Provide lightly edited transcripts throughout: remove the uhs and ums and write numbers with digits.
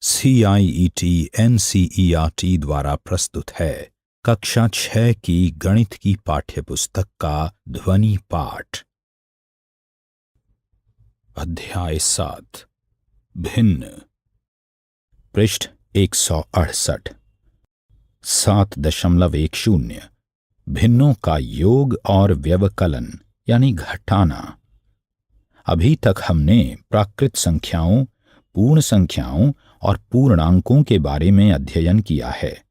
CIET NCERT द्वारा प्रस्तुत है कक्षा 6 की गणित की पाठ्यपुस्तक का ध्वनि पाठ। अध्याय 7 भिन्न। पृष्ठ 168। 7.10 भिन्नों का योग और व्यवकलन यानी घटाना। अभी तक हमने प्राकृत संख्याओं, पूर्ण संख्याओं और पूर्णांकों के बारे में अध्ययन किया है।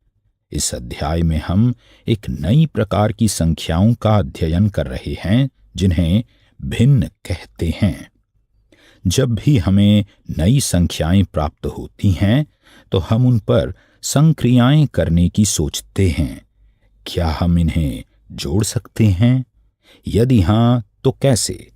इस अध्याय में हम एक नई प्रकार की संख्याओं का अध्ययन कर रहे हैं जिन्हें भिन्न कहते हैं। जब भी हमें नई संख्याएं प्राप्त होती हैं तो हम उन पर संक्रियाएं करने की सोचते हैं। क्या हम इन्हें जोड़ सकते हैं? यदि हां तो कैसे?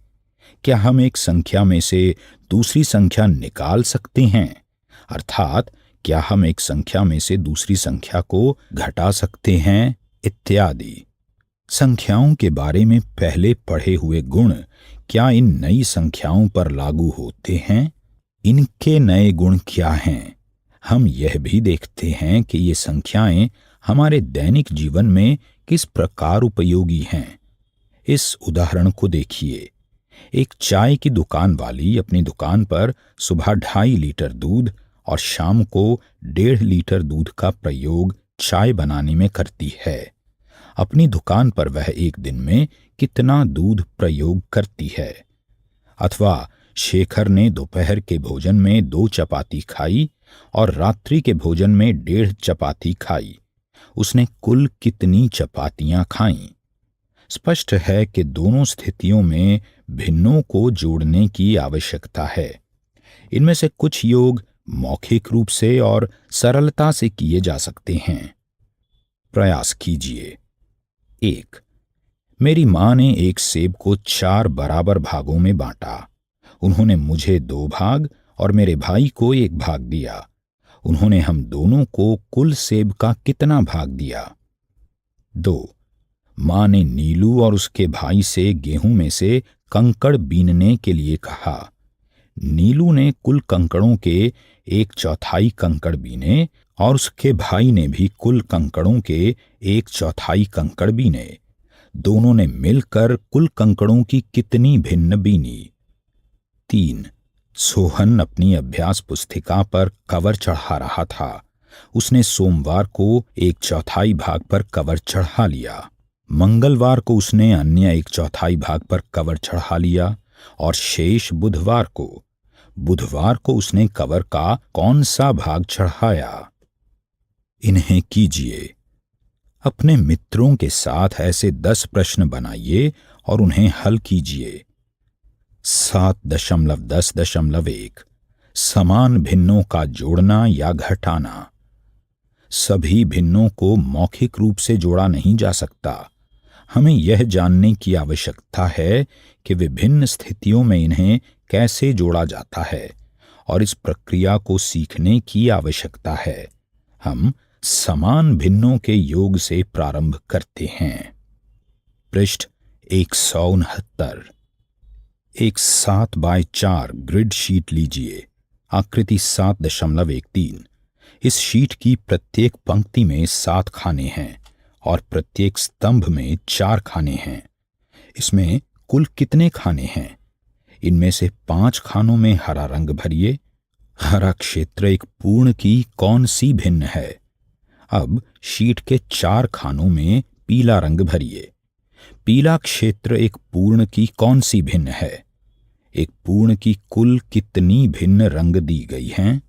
क्या हम एक संख्या में से दूसरी संख्या निकाल सकते हैं? अर्थात क्या हम एक संख्या में से दूसरी संख्या को घटा सकते हैं? इत्यादि। संख्याओं के बारे में पहले पढ़े हुए गुण क्या इन नई संख्याओं पर लागू होते हैं? इनके नए गुण क्या हैं? हम यह भी देखते हैं कि ये संख्याएं हमारे दैनिक जीवन में किस प्रकार उपयोगी हैं। इस उदाहरण को देखिए। एक चाय की दुकान वाली अपनी दुकान पर सुबह 2.5 लीटर दूध और शाम को 1.5 लीटर दूध का प्रयोग चाय बनाने में करती है। अपनी दुकान पर वह एक दिन में कितना दूध प्रयोग करती है? अथवा शेखर ने दोपहर के भोजन में 2 चपाती खाई और रात्रि के भोजन में 1.5 चपाती खाई। उसने कुल कितनी चपातियां खाईं? स्पष्ट है कि दोनों स्थितियों में भिन्नों को जोड़ने की आवश्यकता है। इनमें से कुछ योग मौखिक रूप से और सरलता से किए जा सकते हैं। प्रयास कीजिए। 1. मेरी मां ने एक सेब को 4 बराबर भागों में बांटा। उन्होंने मुझे 2 भाग और मेरे भाई को 1 भाग दिया। उन्होंने हम दोनों को कुल सेब का कितना भाग दिया? 2. मां ने नीलू और उसके भाई से गेहूं में से कंकड़ बीनने के लिए कहा। नीलू ने कुल कंकड़ों के 1/4 कंकड़ बीने और उसके भाई ने भी कुल कंकड़ों के 1/4 कंकड़ बीने। दोनों ने मिलकर कुल कंकड़ों की कितनी भिन्न बीनी? 3. सोहन अपनी अभ्यास पुस्तिका पर कवर चढ़ा रहा था। उसने सोमवार को 1/4 भाग पर कवर चढ़ा लिया। मंगलवार को उसने अन्य 1/4 भाग पर कवर चढ़ा लिया और शेष बुधवार को उसने कवर का कौन सा भाग चढ़ाया? इन्हें कीजिए। अपने मित्रों के साथ ऐसे 10 प्रश्न बनाइए और उन्हें हल कीजिए। 7.10.1 समान भिन्नों का जोड़ना या घटाना। सभी भिन्नों को मौखिक रूप से जोड़ा नहीं जा सकता। हमें यह जानने की आवश्यकता है कि विभिन्न स्थितियों में इन्हें कैसे जोड़ा जाता है और इस प्रक्रिया को सीखने की आवश्यकता है। हम समान भिन्नों के योग से प्रारंभ करते हैं। पृष्ठ 169। एक 7x4 ग्रिड शीट लीजिए। आकृति 7.13। इस शीट की प्रत्येक पंक्ति में 7 खाने हैं और प्रत्येक स्तंभ में 4 खाने हैं। इसमें कुल कितने खाने हैं? इनमें से 5 खानों में हरा रंग भरिए। हरा क्षेत्र एक पूर्ण की कौन सी भिन्न है? अब शीट के 4 खानों में पीला रंग भरिए। पीला क्षेत्र एक पूर्ण की कौन सी भिन्न है? एक पूर्ण की कुल कितनी भिन्न रंग दी गई हैं?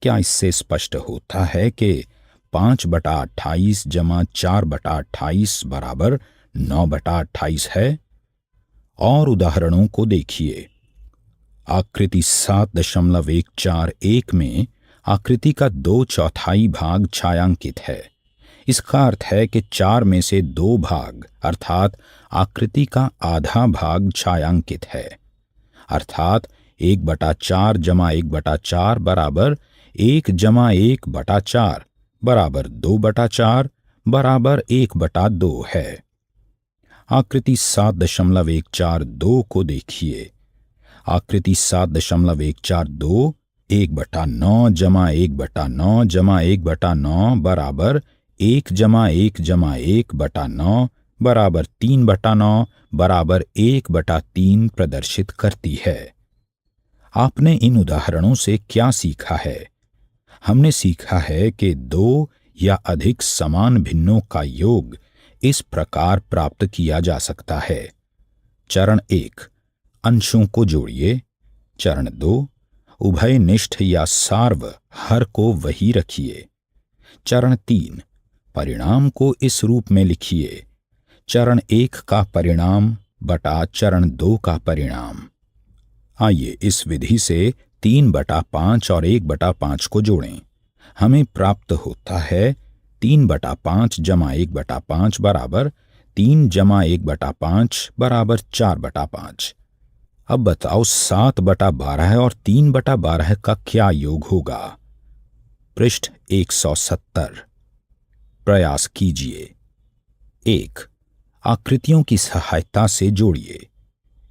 क्या इससे स्पष्ट होता है कि 5/28 जमा 4/28 बराबर 9/28 है? और उदाहरणों को देखिए। आकृति 7.141 में आकृति का 2/4 भाग छायांकित है। इसका अर्थ है कि 4 में से 2 भाग अर्थात आकृति का आधा भाग छायांकित है। अर्थात 1/4 जमा 1/4 बराबर 1 जमा 1/4 बराबर 2/4 बराबर 1/2 है। आकृति 7.142 को देखिए। आकृति 7.142 1/9 जमा 1/9 जमा 1/9 बराबर 1 जमा 1 जमा 1/9 बराबर 3/9 बराबर 1/3 प्रदर्शित करती है। आपने इन उदाहरणों से क्या सीखा है? हमने सीखा है कि दो या अधिक समान भिन्नों का योग इस प्रकार प्राप्त किया जा सकता है। चरण 1, अंशों को जोड़िए। चरण 2, उभयनिष्ठ या सार्व हर को वही रखिए। चरण 3, परिणाम को इस रूप में लिखिए: चरण 1 का परिणाम बटा चरण 2 का परिणाम। आइए इस विधि से 3/5 और 1/5 को जोड़ें। हमें प्राप्त होता है 3/5 जमा 1/5 बराबर 3 जमा 1/5 बराबर 4/5। अब बताओ 7/12 और 3/12 का क्या योग होगा? पृष्ठ 170। प्रयास कीजिए। 1, आकृतियों की सहायता से जोड़िए।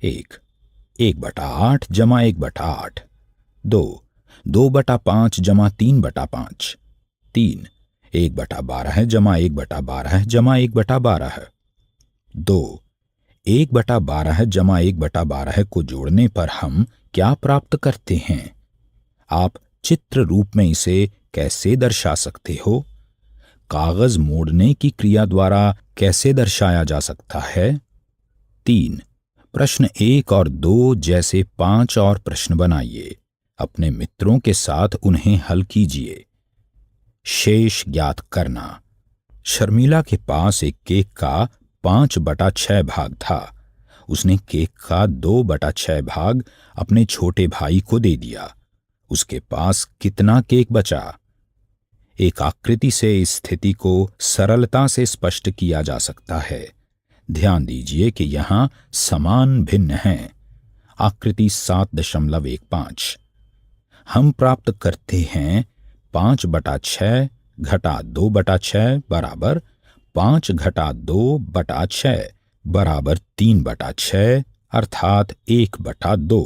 1/8 जमा 1/8। 2, 2/5 जमा 3/5। 3, 1/12 जमा 1/12 जमा 1/12। 2, 1/12 जमा 1/12 को जोड़ने पर हम क्या प्राप्त करते हैं? आप चित्र रूप में इसे कैसे दर्शा सकते हो? कागज मोड़ने की क्रिया द्वारा कैसे दर्शाया जा सकता है? 3, प्रश्न 1 और 2 जैसे 5 और प्रश्न बनाइए। अपने मित्रों के साथ उन्हें हल कीजिए। शेष ज्ञात करना। शर्मिला के पास एक केक का 5/6 भाग था। उसने केक का 2/6 भाग अपने छोटे भाई को दे दिया। उसके पास कितना केक बचा? एक आकृति से इस स्थिति को सरलता से स्पष्ट किया जा सकता है। ध्यान दीजिए कि यहां समान भिन्न हैं। आकृति 7.15। हम प्राप्त करते हैं 5/6 घटा 2/6 बराबर 5 घटा 2/6 बराबर 3/6 अर्थात 1/2।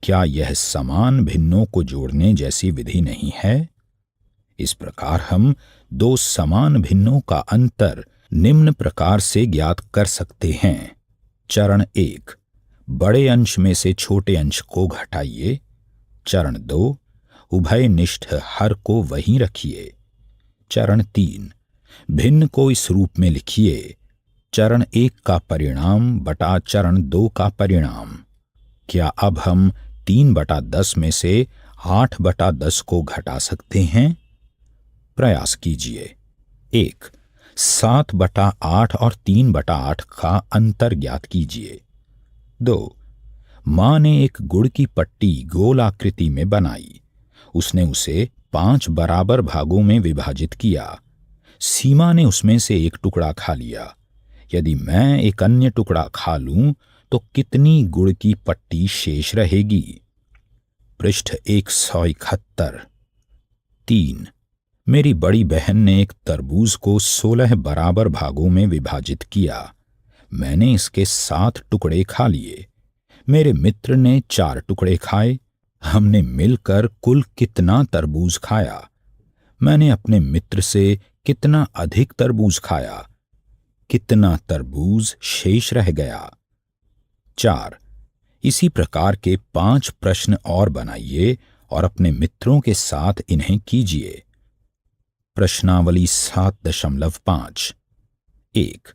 क्या यह समान भिन्नों को जोड़ने जैसी विधि नहीं है? इस प्रकार हम दो समान भिन्नों का अंतर निम्न प्रकार से ज्ञात कर सकते हैं। चरण 1, बड़े अंश में से छोटे अंश को घटाइए। चरण 2, उभयनिष्ठ हर को वहीं रखिए। चरण 3, भिन्न को इस रूप में लिखिए: चरण 1 का परिणाम बटा चरण 2 का परिणाम। क्या अब हम 3/10 में से 8/10 को घटा सकते हैं? प्रयास कीजिए। 1, 7/8 और 3/8 का अंतर ज्ञात कीजिए। 2, मां ने एक गुड़ की पट्टी गोल आकृति में बनाई। उसने उसे 5 बराबर भागों में विभाजित किया। सीमा ने उसमें से एक टुकड़ा खा लिया। यदि मैं एक अन्य टुकड़ा खा लूं तो कितनी गुड़ की पट्टी शेष रहेगी? पृष्ठ 171। 3, मेरी बड़ी बहन ने एक तरबूज को 16 बराबर भागों में विभाजित किया। मैंने इसके 7 टुकड़े खा लिए। मेरे मित्र ने 4 टुकड़े खाए। हमने मिलकर कुल कितना तरबूज खाया? मैंने अपने मित्र से कितना अधिक तरबूज खाया? कितना तरबूज शेष रह गया? 4, इसी प्रकार के 5 प्रश्न और बनाइए और अपने मित्रों के साथ इन्हें कीजिए। प्रश्नावली 7.5। 1,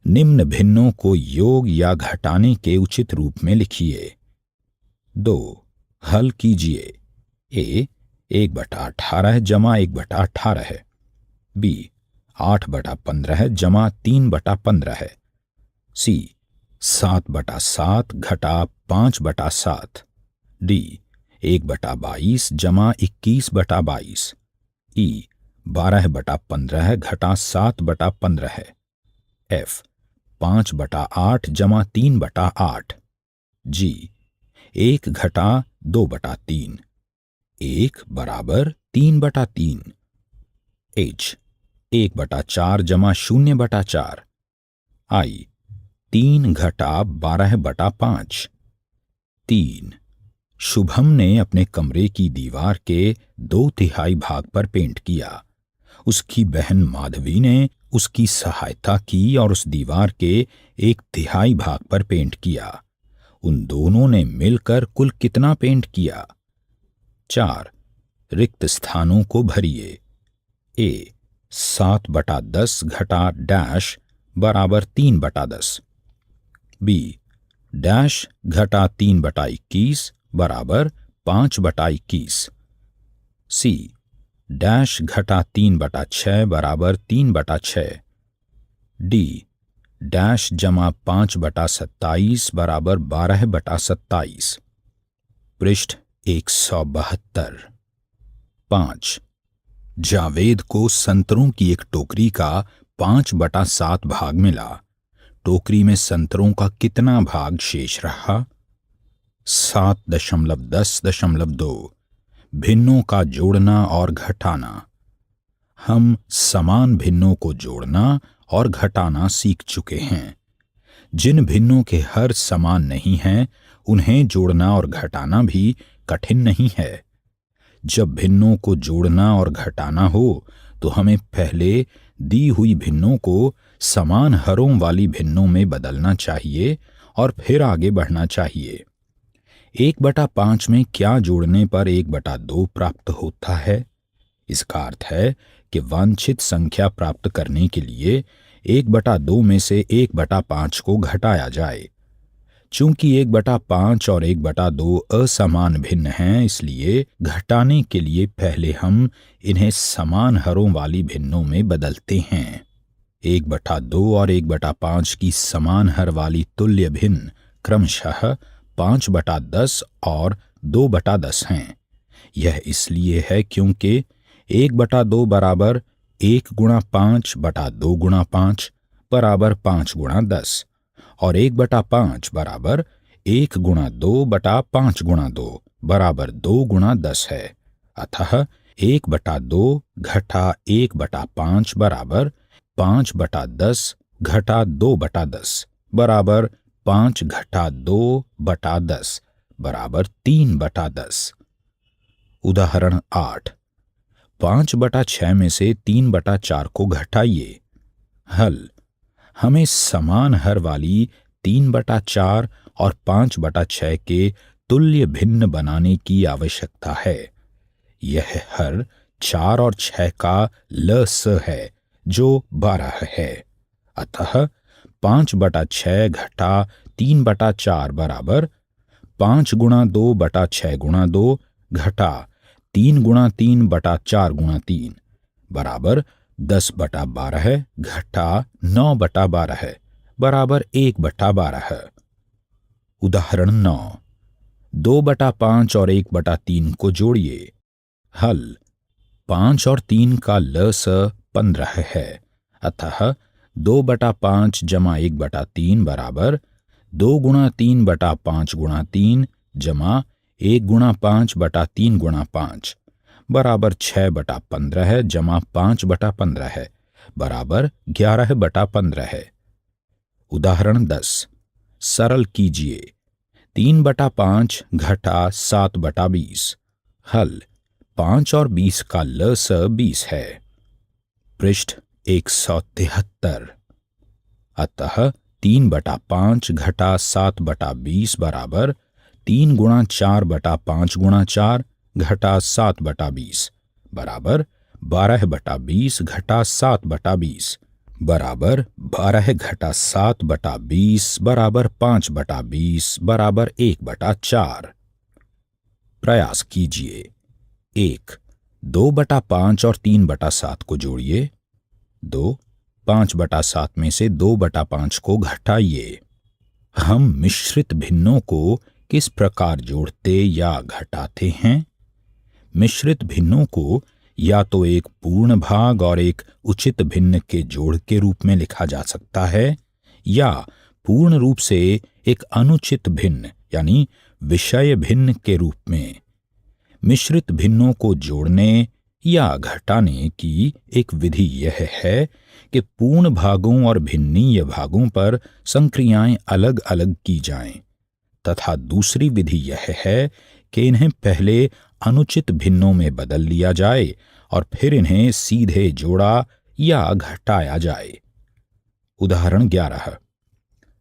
निम्न भिन्नों को योग या घटाने के उचित रूप में लिखिए। 2, हल कीजिए। ए 1/18 जमा 1/18 है। बी 8/15 जमा 3/15 है। सी 7/7 घटा 5/7। डी 1/22 जमा 21/22। ई 12/15 घटा 7/15 है। एफ 5/8 जमा 3/8। जी 1 घटा 2/3। 1 बराबर 3/3। एच 1/4 जमा 0/4। आई 3 घटा 12/5। 3 शुभम ने अपने कमरे की दीवार के 2/3 भाग पर पेंट किया। उसकी बहन माधवी ने उसकी सहायता की और उस दीवार के 1/3 भाग पर पेंट किया। उन दोनों ने मिलकर कुल कितना पेंट किया? 4. रिक्त स्थानों को भरिए। ए 7/10 घटा डैश बराबर 3/10। बी डैश घटा 3/21 बराबर 5/21। सी डैश घटा 3/6 बराबर 3/6। डी डैश जमा 5/27 बराबर 12/27। पृष्ठ 172। 5. जावेद को संतरों की एक टोकरी का 5/7 भाग मिला। टोकरी में संतरों का कितना भाग शेष रहा? 7.10.2। भिन्नों का जोड़ना और घटाना। हम समान भिन्नों को जोड़ना और घटाना सीख चुके हैं। जिन भिन्नों के हर समान नहीं हैं, उन्हें जोड़ना और घटाना भी कठिन नहीं है। जब भिन्नों को जोड़ना और घटाना हो तो हमें पहले दी हुई भिन्नों को समान हरों वाली भिन्नों में बदलना चाहिए और फिर आगे बढ़ना चाहिए। 1/5 में क्या जोड़ने पर 1/2 प्राप्त होता है? इसका अर्थ है कि वांछित संख्या प्राप्त करने के लिए 1/2 में से 1/5 को घटाया जाए। चूंकि 1/5 और 1/2 असमान भिन्न हैं, इसलिए घटाने के लिए पहले हम इन्हें समान हरों वाली भिन्नों में बदलते हैं। 1/2 और 1/5 की समान हर वाली तुल्य भिन्न क्रमशः 5/10 और 2/10 हैं। यह इसलिए है क्योंकि 1/2 बराबर 1 गुणा 5 बटा 2 गुणा 5 बराबर 5 गुणा 10 और 1/5 बराबर 1 गुणा 2 बटा 5 गुणा 2 बराबर 2 गुणा 10 है। अतः 1/2 घटा 1/5 बराबर 5/10 घटा 2/10 बराबर 5 घटा 2/10 बराबर 3/10। उदाहरण 8। 5/6 में से 3/4 को घटाइए। हल। हमें समान हर वाली 3/4 और 5/6 के तुल्य भिन्न बनाने की आवश्यकता है। यह हर 4 और 6 का लस है जो 12 है। अतः 5/6 घटा 3/4 बराबर 5 गुणा 2 बटा 6 गुणा 2 घटा 3 गुणा 3 बटा 4 गुणा 3 बराबर 10/12 घटा 9/12 बराबर 1/12। उदाहरण 9। 2/5 और 1/3 को जोड़िए। हल। 5 और 3 का लस 15 है। अतः 2/5 जमा 1/3 बराबर 2 गुणा 3 बटा 5 गुणा 3 जमा 1 गुणा 5 बटा 3 गुणा 5 बराबर 6/15 जमा 5/15 बराबर 11/15। उदाहरण 10। सरल कीजिए। 3/5 घटा 7/20। हल। 5 और 20 का लस 20 है। पृष्ठ 173। अतः 3/5 घटा 7/20 बराबर 3 गुणा 4 बटा 5 गुणा 4 घटा 7/20 बराबर 12/20 घटा 7/20 बराबर 12 घटा 7/20 बराबर 5/20 बराबर 1/4। प्रयास कीजिए। 1। 2/5 और 3/7 को जोड़िए। 2। 5/7 में से 2/5 को घटाइए। हम मिश्रित भिन्नों को किस प्रकार जोड़ते या घटाते हैं? मिश्रित भिन्नों को या तो एक पूर्ण भाग और एक उचित भिन्न के जोड़ के रूप में लिखा जा सकता है या पूर्ण रूप से एक अनुचित भिन्न यानी विषय भिन्न के रूप में। मिश्रित भिन्नों को जोड़ने या घटाने की एक विधि यह है कि पूर्ण भागों और भिन्नीय भागों पर संक्रियाएं अलग अलग की जाएं, तथा दूसरी विधि यह है कि इन्हें पहले अनुचित भिन्नों में बदल लिया जाए और फिर इन्हें सीधे जोड़ा या घटाया जाए। उदाहरण 11।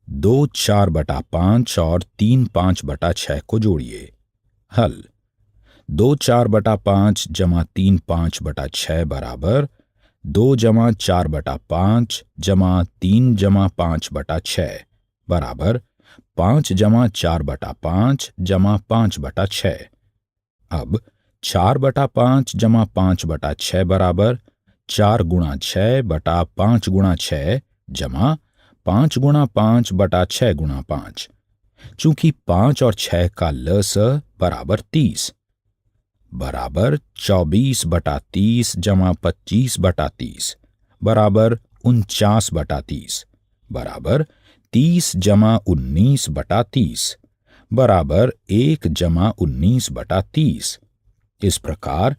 2 4/5 और 3 5/6 को जोड़िए। हल। 2 4/5 जमा 3 5/6 बराबर 2 जमा 4/5 जमा 3 जमा 5/6 बराबर 5 जमा 4/5 जमा 5/6। अब 4/5 जमा 5/6 बराबर 4 गुणा 6 बटा 5 गुणा 6 जमा 5 गुणा 5 बटा 6 गुणा 5। चूंकि 5 और 6 का लस बराबर 30 बराबर 24/30 जमा 25/30 बराबर 49/30 बराबर 30 जमा 19/30 बराबर 1 जमा 19/30। इस प्रकार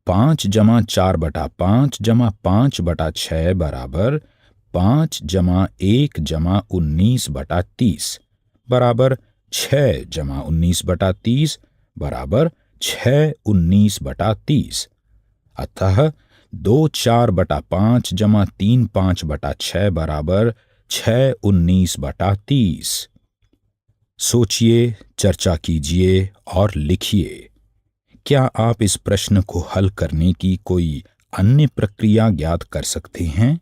5 जमा 4/5 जमा 5/6 बराबर 5 जमा 1 जमा 19/30 बराबर 6 जमा 19/30 बराबर 6 19/30। अतः 2 4/5 जमा 3 5/6 बराबर 6 19/30। सोचिए, चर्चा कीजिए और लिखिए। क्या आप इस प्रश्न को हल करने की कोई अन्य प्रक्रिया ज्ञात कर सकते हैं?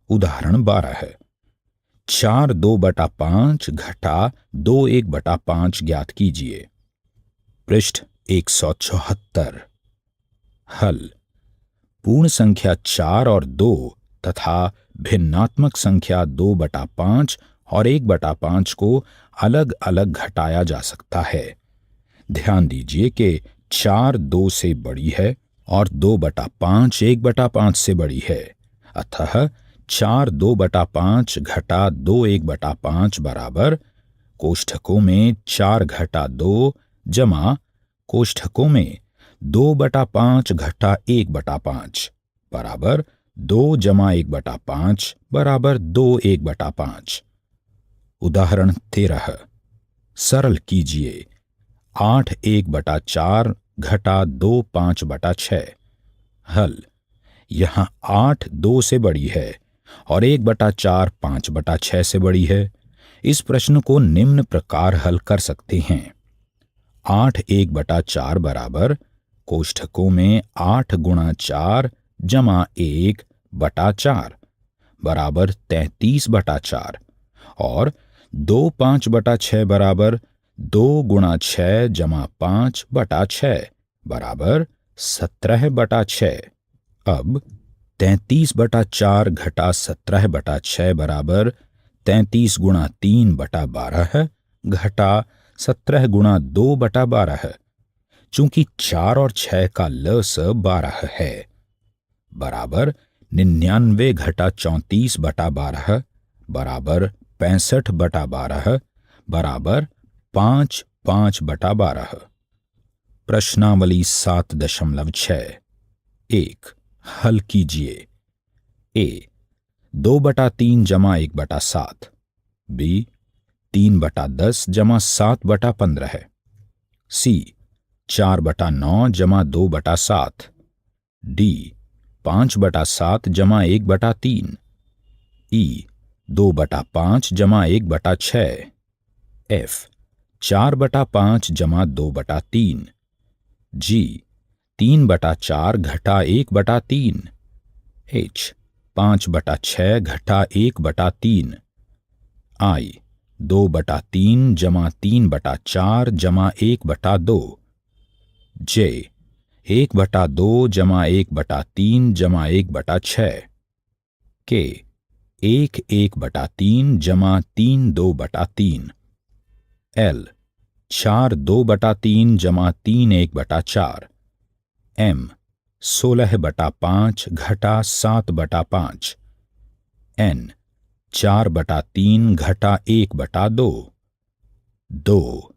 उदाहरण 12। 4 2/5 घटा 2 1/5 ज्ञात कीजिए। पृष्ठ 174। हल। पूर्ण संख्या 4 और 2 तथा भिन्नात्मक संख्या 2/5 और 1/5 को अलग अलग घटाया जा सकता है। ध्यान दीजिए कि 4 2 से बड़ी है और 2/5 1/5 से बड़ी है। अतः 4 2/5 घटा 2 1/5 बराबर कोष्ठकों में 4 घटा 2 जमा कोष्ठकों में 2/5 घटा 1/5 बराबर 2 जमा 1/5 बराबर 2 1/5। उदाहरण 13। सरल कीजिए। 8 1/4 घटा 2 5/6। हल। यहाँ 8 2 से बड़ी है और 1/4 5/6 से बड़ी है। इस प्रश्न को निम्न प्रकार हल कर सकते हैं। 8 1/4 बराबर कोष्ठकों में 8 गुणा 4 जमा 1/4 बराबर 33/4 और 2 5/6 बराबर 2 गुणा 6 जमा 5/6 बराबर 17/6। अब 33/4 घटा 17/6 बराबर 33 गुणा 3/12 घटा 17 गुणा 2/12। चूंकि 4 और 6 का लस 12 है बराबर 99 घटा 34/12 बराबर 65/12 बराबर 5 5/12। प्रश्नावली 7.6। 1। हल कीजिए। ए 2/3 जमा 1/7। बी 3/10 जमा 7/15। सी 4/9 जमा 2/7। डी 5/7 जमा 1/3। ई 2/5 जमा 1/6। एफ 4/5 जमा 2/3। जी 3/4 घटा 1/3। एच 5/6 घटा 1/3। आई 2/3 जमा 3/4 जमा 1/2। जे 1/2 जमा 1/3 जमा 1/6। के 1 1/3 जमा 3 2/3। एल 4 2/3 जमा 3 1/4। एम 16/5 घटा 7/5। एन 4/3 घटा 1/2। 2।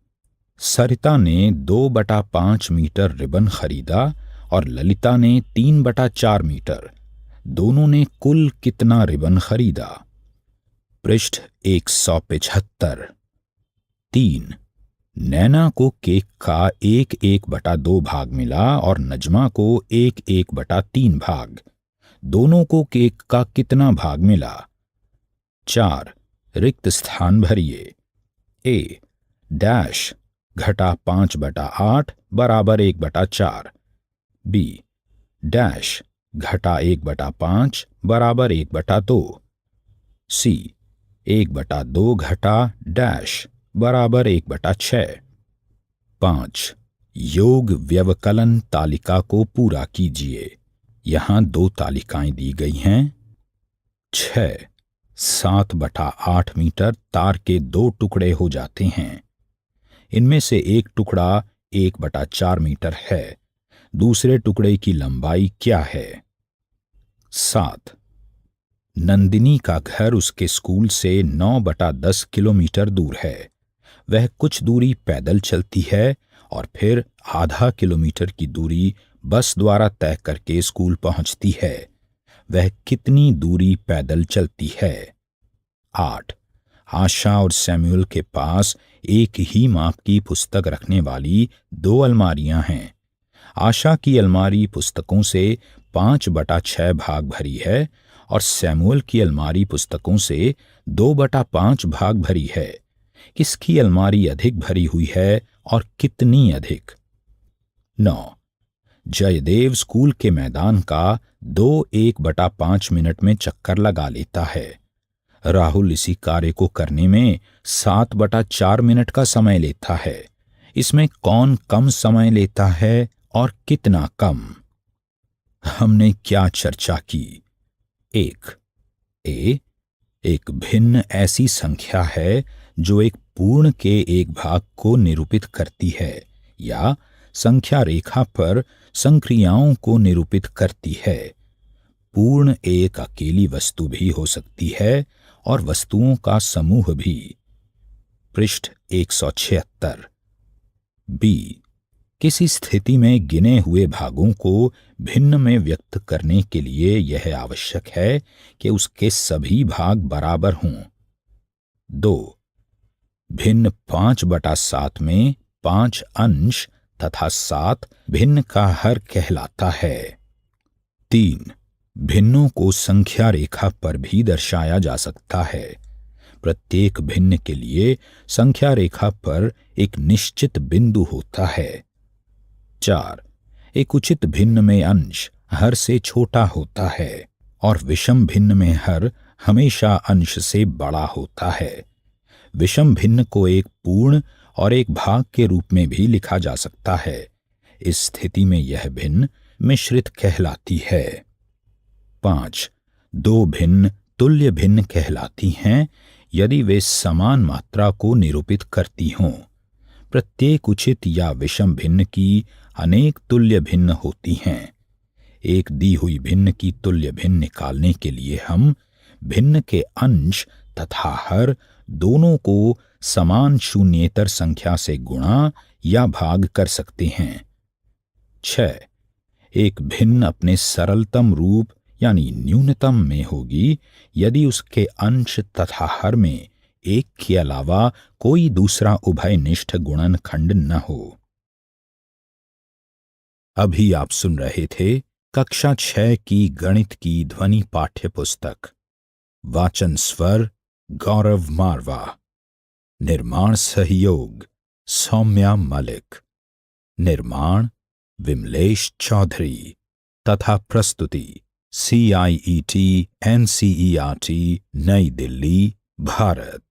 सरिता ने 2/5 मीटर रिबन खरीदा और ललिता ने 3/4 मीटर। दोनों ने कुल कितना रिबन खरीदा? पृष्ठ 175। 3। नैना को केक का 1/2 भाग मिला और नजमा को 1/3 भाग। दोनों को केक का कितना भाग मिला? 4 रिक्त स्थान भरिए। ए डैश घटा 5/8 बराबर 1/4। बी डैश घटा 1/5 बराबर 1/2। सी 1/2 घटा डैश बराबर 1/6। 5 योग व्यवकलन तालिका को पूरा कीजिए। यहां 2 तालिकाएं दी गई हैं। 6 7/8 मीटर तार के 2 टुकड़े हो जाते हैं। इनमें से एक टुकड़ा 1/4 मीटर है। दूसरे टुकड़े की लंबाई क्या है? 7 नंदिनी का घर उसके स्कूल से 9/10 किलोमीटर दूर है। वह कुछ दूरी पैदल चलती है और फिर आधा किलोमीटर की दूरी बस द्वारा तय करके स्कूल पहुंचती है। वह कितनी दूरी पैदल चलती है? 8 आशा और सैमुअल के पास एक ही माप की पुस्तक रखने वाली 2 अलमारियां हैं। आशा की अलमारी पुस्तकों से 5/6 भाग भरी है और सैमुअल की अलमारी पुस्तकों से 2/5 भाग भरी है। किसकी अलमारी अधिक भरी हुई है और कितनी अधिक? 9 जयदेव स्कूल के मैदान का 1/5 मिनट में चक्कर लगा लेता है। राहुल इसी कार्य को करने में 7/4 मिनट का समय लेता है। इसमें कौन कम समय लेता है और कितना कम? हमने क्या चर्चा की? 1 ए एक भिन्न ऐसी संख्या है जो एक पूर्ण के एक भाग को निरूपित करती है या संख्या रेखा पर संक्रियाओं को निरूपित करती है। पूर्ण एक अकेली वस्तु भी हो सकती है और वस्तुओं का समूह भी। पृष्ठ 176। बी किसी स्थिति में गिने हुए भागों को भिन्न में व्यक्त करने के लिए यह आवश्यक है कि उसके सभी भाग बराबर हों। 2 भिन्न 5/7 में 5 अंश तथा 7 भिन्न का हर कहलाता है। 3 भिन्नों को संख्या रेखा पर भी दर्शाया जा सकता है। प्रत्येक भिन्न के लिए संख्या रेखा पर एक निश्चित बिंदु होता है। 4 एक उचित भिन्न में अंश हर से छोटा होता है और विषम भिन्न में हर हमेशा अंश से बड़ा होता है। विषम भिन्न को एक पूर्ण और एक भाग के रूप में भी लिखा जा सकता है। इस स्थिति में यह भिन्न मिश्रित कहलाती है। 5 2 भिन्न तुल्य भिन्न कहलाती हैं यदि वे समान मात्रा को निरूपित करती हों। प्रत्येक उचित या विषम भिन्न की अनेक तुल्य भिन्न होती हैं। एक दी हुई भिन्न की तुल्य भिन्न निकालने के लिए हम भिन्न के अंश तथा हर दोनों को समान शून्येतर संख्या से गुणा या भाग कर सकते हैं। 6 एक भिन्न अपने सरलतम रूप यानी न्यूनतम में होगी यदि उसके अंश तथा हर में एक के अलावा कोई दूसरा उभयनिष्ठ गुणनखंड न हो। अभी आप सुन रहे थे कक्षा 6 की गणित की ध्वनि पाठ्य पुस्तक। वाचन स्वर गौरव मारवा। निर्माण सहयोग सौम्या मलिक। निर्माण विमलेश चौधरी तथा प्रस्तुति CIET NCERT नई दिल्ली भारत।